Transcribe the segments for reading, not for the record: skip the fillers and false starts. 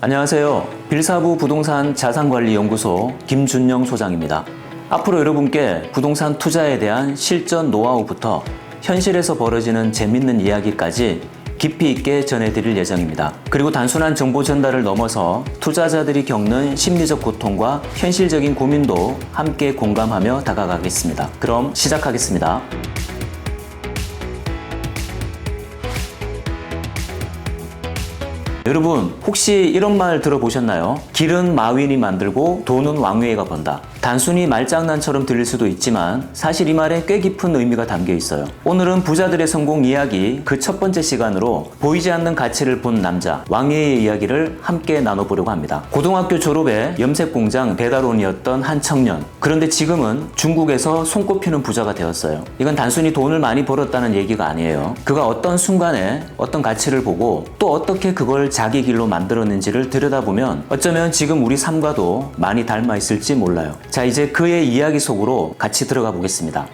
안녕하세요. 빌사부 부동산 자산관리연구소 김준영 소장입니다. 앞으로 여러분께 부동산 투자에 대한 실전 노하우부터 현실에서 벌어지는 재밌는 이야기까지 깊이 있게 전해드릴 예정입니다. 그리고 단순한 정보 전달을 넘어서 투자자들이 겪는 심리적 고통과 현실적인 고민도 함께 공감하며 다가가겠습니다. 그럼 시작하겠습니다. 여러분, 혹시 이런 말 들어보셨나요? 길은 마윈이 만들고 돈은 왕웨이가 번다. 단순히 말장난처럼 들릴 수도 있지만 사실 이 말에 꽤 깊은 의미가 담겨 있어요. 오늘은 부자들의 성공 이야기 그 첫 번째 시간으로 보이지 않는 가치를 본 남자 왕웨이의 이야기를 함께 나눠보려고 합니다. 고등학교 졸업에 염색 공장 배달원이었던 한 청년. 그런데 지금은 중국에서 손꼽히는 부자가 되었어요. 이건 단순히 돈을 많이 벌었다는 얘기가 아니에요. 그가 어떤 순간에 어떤 가치를 보고 또 어떻게 그걸 자기 길로 만들었는지를 들여다보면 어쩌면 지금 우리 삶과도 많이 닮아 있을지 몰라요. 자, 이제 그의 이야기 속으로 같이 들어가 보겠습니다.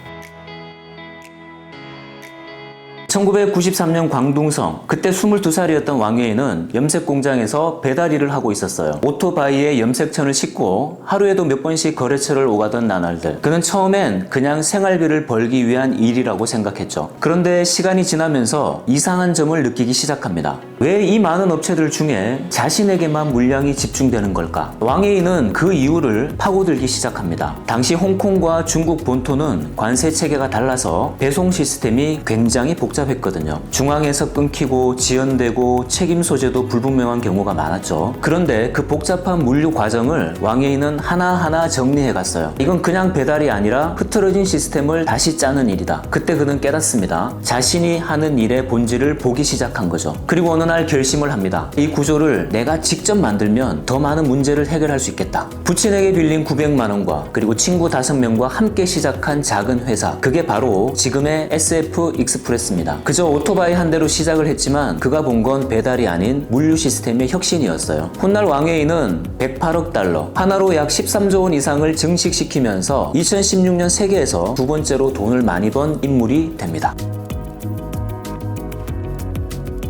1993년 광둥성, 그때 22살이었던 왕웨이는 염색 공장에서 배달 일을 하고 있었어요. 오토바이에 염색천을 싣고 하루에도 몇 번씩 거래처를 오가던 나날들. 그는 처음엔 그냥 생활비를 벌기 위한 일이라고 생각했죠. 그런데 시간이 지나면서 이상한 점을 느끼기 시작합니다. 왜 이 많은 업체들 중에 자신에게만 물량이 집중되는 걸까? 왕웨이는 그 이유를 파고들기 시작합니다. 당시 홍콩과 중국 본토는 관세 체계가 달라서 배송 시스템이 굉장히 복잡했거든요. 중앙에서 끊기고 지연되고 책임 소재도 불분명한 경우가 많았죠. 그런데 그 복잡한 물류 과정을 왕웨이는 하나하나 정리해 갔어요. 이건 그냥 배달이 아니라 흐트러진 시스템을 다시 짜는 일이다. 그때 그는 깨닫습니다. 자신이 하는 일의 본질을 보기 시작한 거죠. 그리고 어느 날 결심을 합니다. 이 구조를 내가 직접 만들면 더 많은 문제를 해결할 수 있겠다. 부친에게 빌린 900만 원과 그리고 친구 5명과 함께 시작한 작은 회사. 그게 바로 지금의 SF 익스프레스입니다. 그저 오토바이 한 대로 시작을 했지만 그가 본 건 배달이 아닌 물류 시스템의 혁신이었어요. 훗날 왕웨이는 108억 달러, 하나로 약 13조 원 이상을 증식시키면서 2016년 세계에서 두 번째로 돈을 많이 번 인물이 됩니다.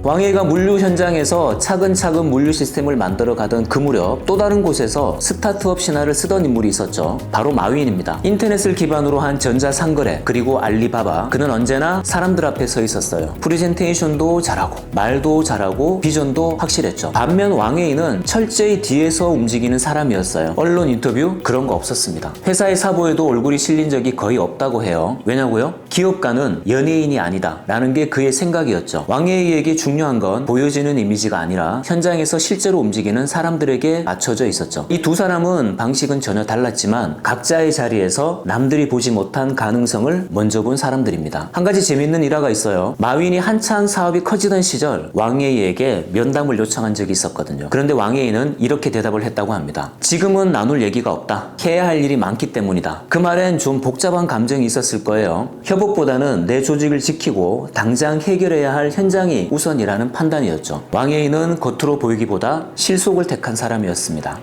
왕웨이가 물류 현장에서 차근차근 물류 시스템을 만들어 가던 그 무렵 또 다른 곳에서 스타트업 신화를 쓰던 인물이 있었죠. 바로 마윈입니다. 인터넷을 기반으로 한 전자상거래 그리고 알리바바. 그는 언제나 사람들 앞에 서 있었어요. 프레젠테이션도 잘하고 말도 잘하고 비전도 확실했죠. 반면 왕웨이는 철저히 뒤에서 움직이는 사람이었어요. 언론 인터뷰 그런 거 없었습니다. 회사의 사보에도 얼굴이 실린 적이 거의 없다고 해요. 왜냐고요? 기업가는 연예인이 아니다 라는 게 그의 생각이었죠. 왕웨이에게 중요한 건 보여지는 이미지가 아니라 현장에서 실제로 움직이는 사람들에게 맞춰져 있었죠. 이 두 사람은 방식은 전혀 달랐지만 각자의 자리에서 남들이 보지 못한 가능성을 먼저 본 사람들입니다. 한 가지 재밌는 일화가 있어요. 마윈이 한창 사업이 커지던 시절 왕웨이에게 면담을 요청한 적이 있었거든요. 그런데 왕웨이는 이렇게 대답을 했다고 합니다. 지금은 나눌 얘기가 없다. 해야 할 일이 많기 때문이다. 그 말엔 좀 복잡한 감정이 있었을 거예요. 협업보다는 내 조직을 지키고 당장 해결해야 할 현장이 우선이라는 판단이었죠. 왕웨이는 겉으로 보이기보다 실속을 택한 사람이었습니다.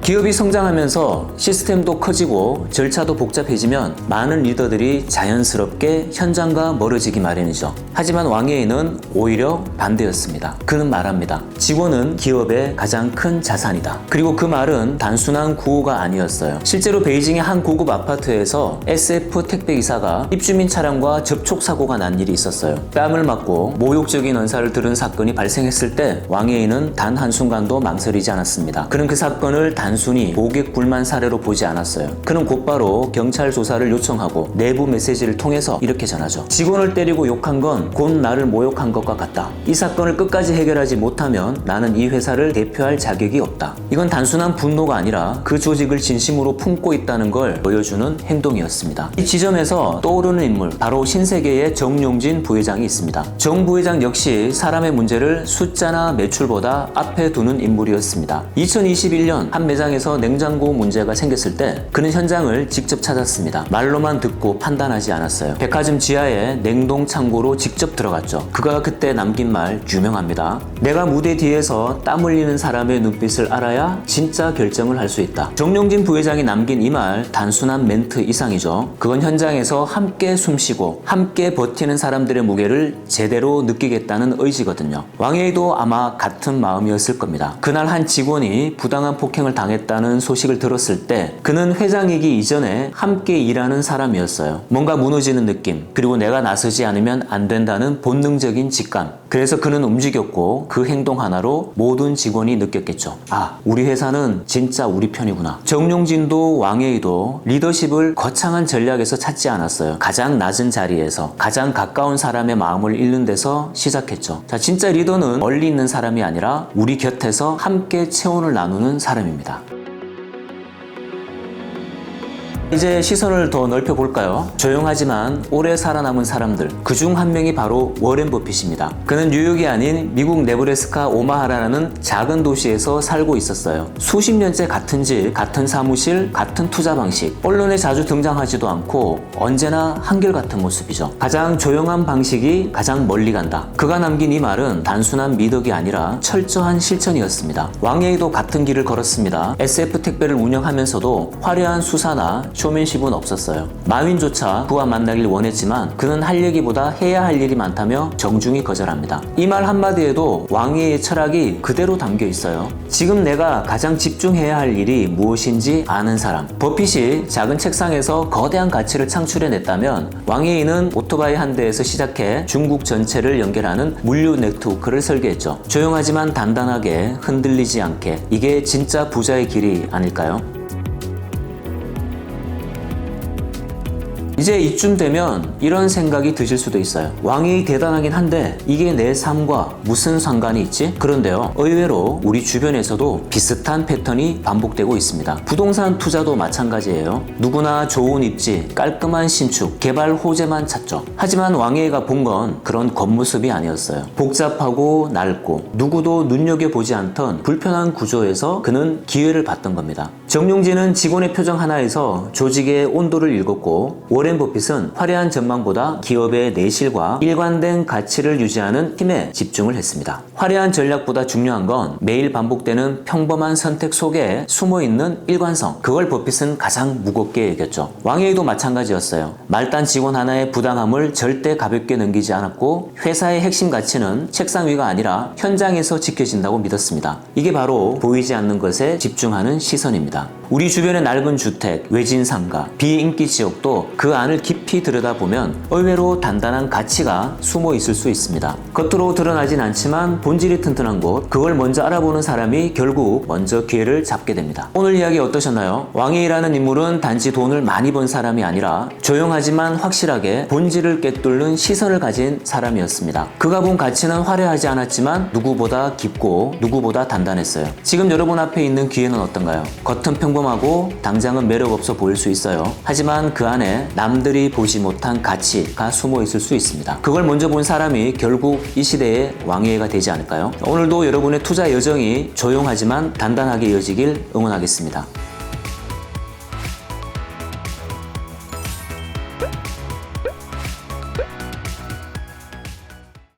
기업이 성장하면서 시스템도 커지고 절차도 복잡해지면 많은 리더들이 자연스럽게 현장과 멀어지기 마련이죠. 하지만 왕웨이는 오히려 반대였습니다. 그는 말합니다. 직원은 기업의 가장 큰 자산이다. 그리고 그 말은 단순한 구호가 아니었어요. 실제로 베이징의 한 고급 아파트에서 SF 택배기사가 입주민 차량과 접촉사고가 난 일이 있었어요. 뺨을 맞고 모욕적인 언사를 들은 사건이 발생했을 때 왕웨이는 단 한순간도 망설이지 않았습니다. 그는 그 사건을 단순히 고객 불만 사례로 보지 않았어요. 그는 곧바로 경찰 조사를 요청하고 내부 메시지를 통해서 이렇게 전하죠. 직원을 때리고 욕한 건 곧 나를 모욕한 것과 같다. 이 사건을 끝까지 해결하지 못하면 나는 이 회사를 대표할 자격이 없다. 이건 단순한 분노가 아니라 그 조직을 진심으로 품고 있다는 걸 보여주는 행동이었습니다. 이 지점에서 떠오르는 인물, 바로 신세계의 정용진 부회장이 있습니다. 정 부회장 역시 사람의 문제를 숫자나 매출보다 앞에 두는 인물이었습니다. 2021년 한 매장 공장에서 냉장고 문제가 생겼을 때 그는 현장을 직접 찾았습니다. 말로만 듣고 판단하지 않았어요. 백화점 지하에 냉동 창고로 직접 들어갔죠. 그가 그때 남긴 말 유명합니다. 내가 무대 뒤에서 땀 흘리는 사람의 눈빛을 알아야 진짜 결정을 할 수 있다. 정용진 부회장이 남긴 이 말 단순한 멘트 이상이죠. 그건 현장에서 함께 숨쉬고 함께 버티는 사람들의 무게를 제대로 느끼겠다는 의지거든요. 왕예희도 아마 같은 마음이었을 겁니다. 그날 한 직원이 부당한 폭행을 당했다는 소식을 들었을 때 그는 회장이기 이전에 함께 일하는 사람이었어요. 뭔가 무너지는 느낌, 그리고 내가 나서지 않으면 안 된다는 본능적인 직감. 그래서 그는 움직였고 그 행동 하나로 모든 직원이 느꼈겠죠. 아, 우리 회사는 진짜 우리 편이구나. 정용진도 왕예희도 리더십을 거창한 전략에서 찾지 않았어요. 가장 낮은 자리에서 가장 가까운 사람의 마음을 읽는 데서 시작했죠. 자, 진짜 리더는 멀리 있는 사람이 아니라 우리 곁에서 함께 체온을 나누는 사람입니다. 이제 시선을 더 넓혀볼까요? 조용하지만 오래 살아남은 사람들, 그중 한 명이 바로 워렌 버핏입니다. 그는 뉴욕이 아닌 미국 네브래스카 오마하라라는 작은 도시에서 살고 있었어요. 수십 년째 같은 집, 같은 사무실, 같은 투자 방식, 언론에 자주 등장하지도 않고 언제나 한결같은 모습이죠. 가장 조용한 방식이 가장 멀리 간다. 그가 남긴 이 말은 단순한 미덕이 아니라 철저한 실천이었습니다. 왕예희도 같은 길을 걸었습니다. SF 택배를 운영하면서도 화려한 수사나 쇼맨십은 없었어요. 마윈조차 그와 만나길 원했지만 그는 할 얘기보다 해야 할 일이 많다며 정중히 거절합니다. 이 말 한마디에도 왕예희의 철학이 그대로 담겨 있어요. 지금 내가 가장 집중해야 할 일이 무엇인지 아는 사람. 버핏이 작은 책상에서 거대한 가치를 창출해냈다면 왕예희는 오토바이 한 대에서 시작해 중국 전체를 연결하는 물류 네트워크를 설계했죠. 조용하지만 단단하게 흔들리지 않게. 이게 진짜 부자의 길이 아닐까요? 이제 이쯤 되면 이런 생각이 드실 수도 있어요. 왕예희 대단하긴 한데 이게 내 삶과 무슨 상관이 있지? 그런데요, 의외로 우리 주변에서도 비슷한 패턴이 반복되고 있습니다. 부동산 투자도 마찬가지예요. 누구나 좋은 입지, 깔끔한 신축, 개발 호재만 찾죠. 하지만 왕예희가 본 건 그런 겉모습이 아니었어요. 복잡하고 낡고 누구도 눈여겨보지 않던 불편한 구조에서 그는 기회를 봤던 겁니다. 정용진은 직원의 표정 하나에서 조직의 온도를 읽었고, 워렌 버핏은 화려한 전망보다 기업의 내실과 일관된 가치를 유지하는 힘에 집중을 했습니다. 화려한 전략보다 중요한 건 매일 반복되는 평범한 선택 속에 숨어있는 일관성. 그걸 버핏은 가장 무겁게 여겼죠. 왕예희도 마찬가지였어요. 말단 직원 하나의 부당함을 절대 가볍게 넘기지 않았고, 회사의 핵심 가치는 책상 위가 아니라 현장에서 지켜진다고 믿었습니다. 이게 바로 보이지 않는 것에 집중하는 시선입니다. 우리 주변의 낡은 주택, 외진 상가, 비인기 지역도 그 안을 깊이 들여다보면 의외로 단단한 가치가 숨어 있을 수 있습니다. 겉으로 드러나진 않지만 본질이 튼튼한 곳, 그걸 먼저 알아보는 사람이 결국 먼저 기회를 잡게 됩니다. 오늘 이야기 어떠셨나요? 왕예희라는 인물은 단지 돈을 많이 번 사람이 아니라 조용하지만 확실하게 본질을 꿰뚫는 시선을 가진 사람이었습니다. 그가 본 가치는 화려하지 않았지만 누구보다 깊고 누구보다 단단했어요. 지금 여러분 앞에 있는 기회는 어떤가요? 겉은 평범하고 당장은 매력 없어 보일 수 있어요. 하지만 그 안에 남들이 보지 못한 가치가 숨어 있을 수 있습니다. 그걸 먼저 본 사람이 결국 이 시대의 왕예희가 되지 않을까요? 오늘도 여러분의 투자 여정이 조용하지만 단단하게 이어지길 응원하겠습니다.